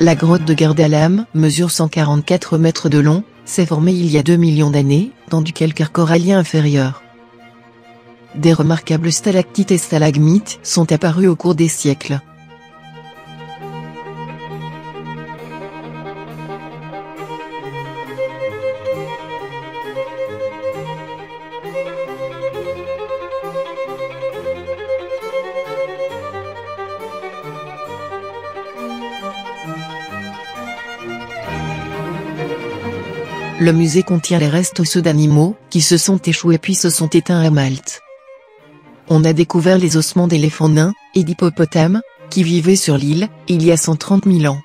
La grotte de Gardalam mesure 144 mètres de long, s'est formée il y a 2 millions d'années, dans du calcaire corallien inférieur. Des remarquables stalactites et stalagmites sont apparus au cours des siècles. Le musée contient les restes osseux d'animaux, qui se sont échoués puis se sont éteints à Malte. On a découvert les ossements d'éléphants nains, et d'hippopotames, qui vivaient sur l'île, il y a 130 000 ans.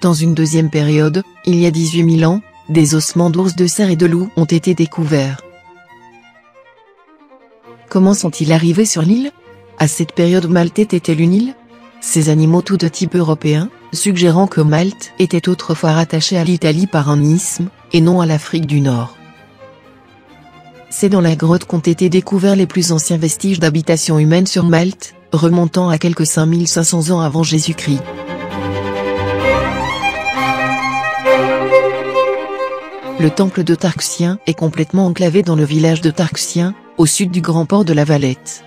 Dans une deuxième période, il y a 18 000 ans, des ossements d'ours, de cerfs et de loups ont été découverts. Comment sont-ils arrivés sur l'île? À cette période, Malte était-elle une île? Ces animaux tous de type européen, suggérant que Malte était autrefois rattachée à l'Italie par un isthme, et non à l'Afrique du Nord. C'est dans la grotte qu'ont été découverts les plus anciens vestiges d'habitation humaine sur Malte, remontant à quelques 5500 ans avant Jésus-Christ. Le temple de Tarxien est complètement enclavé dans le village de Tarxien, au sud du grand port de la Valette.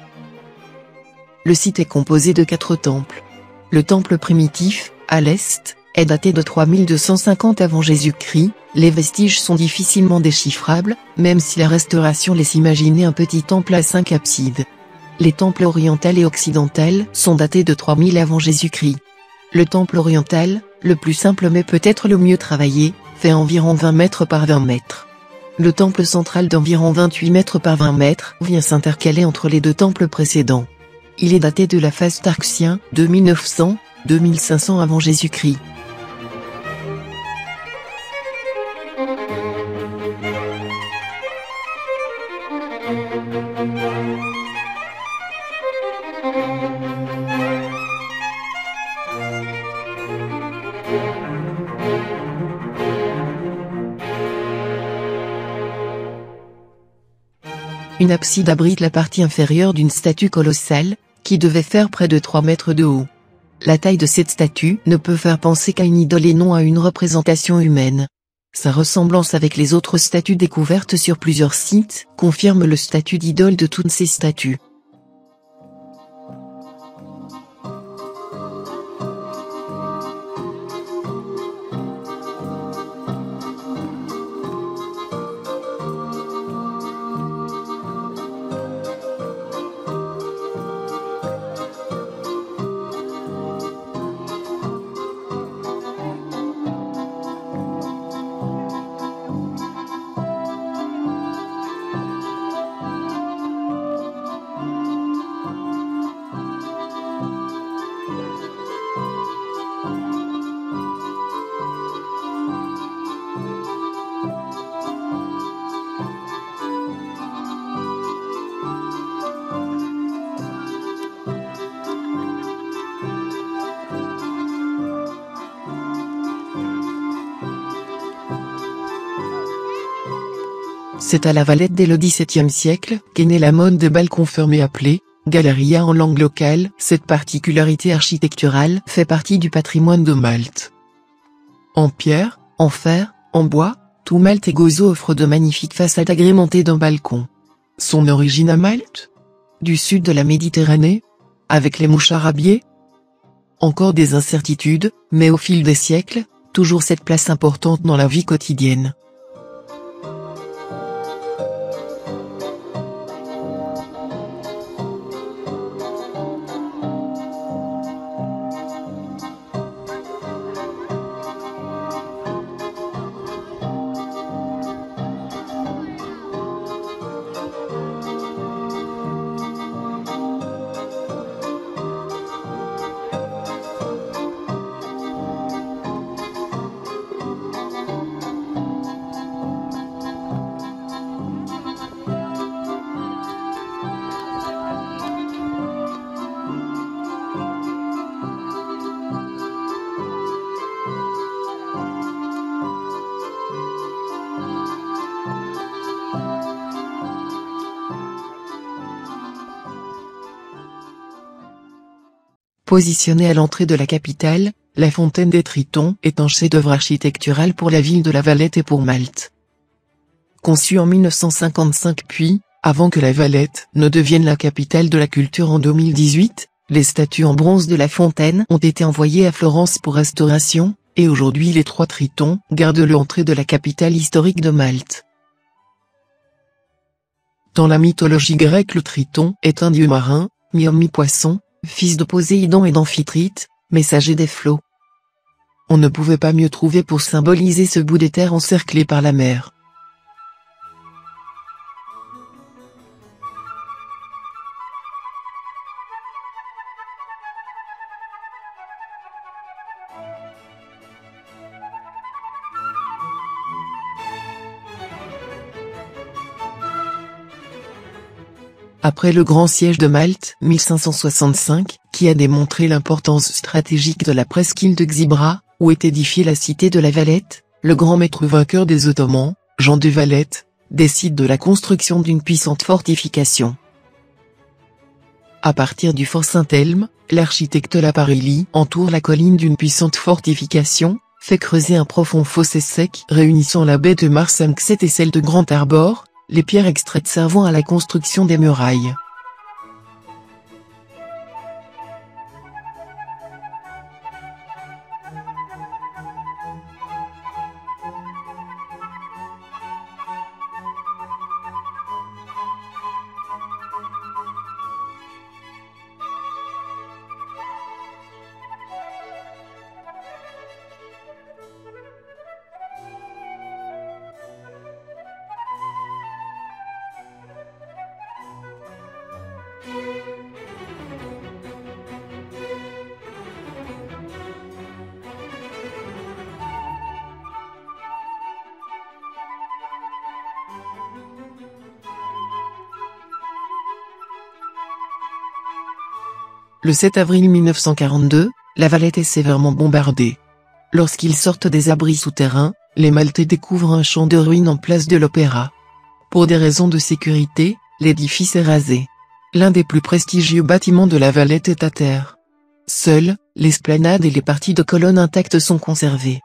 Le site est composé de 4 temples. Le temple primitif, à l'est, est daté de 3250 avant Jésus-Christ, les vestiges sont difficilement déchiffrables, même si la restauration laisse imaginer un petit temple à 5 absides. Les temples oriental et occidental sont datés de 3000 avant Jésus-Christ. Le temple oriental, le plus simple mais peut-être le mieux travaillé, fait environ 20 mètres par 20 mètres. Le temple central d'environ 28 mètres par 20 mètres vient s'intercaler entre les deux temples précédents. Il est daté de la phase Tarxien, 2900-2500 avant Jésus-Christ. Une abside abrite la partie inférieure d'une statue colossale, qui devait faire près de 3 mètres de haut. La taille de cette statue ne peut faire penser qu'à une idole et non à une représentation humaine. Sa ressemblance avec les autres statues découvertes sur plusieurs sites confirme le statut d'idole de toutes ces statues. C'est à la Valette dès le XVIIe siècle qu'est née la mode de balcons fermés appelée Galleria en langue locale. Cette particularité architecturale fait partie du patrimoine de Malte. En pierre, en fer, en bois, tout Malte et Gozo offre de magnifiques façades agrémentées d'un balcon. Son origine à Malte? Du sud de la Méditerranée? Avec les moucharabiers? Encore des incertitudes, mais au fil des siècles, toujours cette place importante dans la vie quotidienne. Positionnée à l'entrée de la capitale, la fontaine des Tritons est un chef-d'œuvre architectural pour la ville de La Valette et pour Malte. Conçu en 1955 puis, avant que La Valette ne devienne la capitale de la culture en 2018, les statues en bronze de la fontaine ont été envoyées à Florence pour restauration, et aujourd'hui les 3 Tritons gardent l'entrée de la capitale historique de Malte. Dans la mythologie grecque, le Triton est un dieu marin, mi-homme mi-poisson, fils de Poséidon et d'Amphitrite, messager des flots. On ne pouvait pas mieux trouver pour symboliser ce bout des terres encerclé par la mer. Après le grand siège de Malte, 1565, qui a démontré l'importance stratégique de la presqu'île de Xibra, où est édifiée la cité de La Valette, le grand maître vainqueur des Ottomans, Jean de Valette, décide de la construction d'une puissante fortification. À partir du fort Saint-Elme, l'architecte Laparelli entoure la colline d'une puissante fortification, fait creuser un profond fossé sec réunissant la baie de Marsamxett et celle de Grand Arbor, les pierres extraites servant à la construction des murailles. Le 7 avril 1942, La Valette est sévèrement bombardée. Lorsqu'ils sortent des abris souterrains, les Maltais découvrent un champ de ruines en place de l'Opéra. Pour des raisons de sécurité, l'édifice est rasé. L'un des plus prestigieux bâtiments de La Valette est à terre. Seules, l'esplanade et les parties de colonnes intactes sont conservées.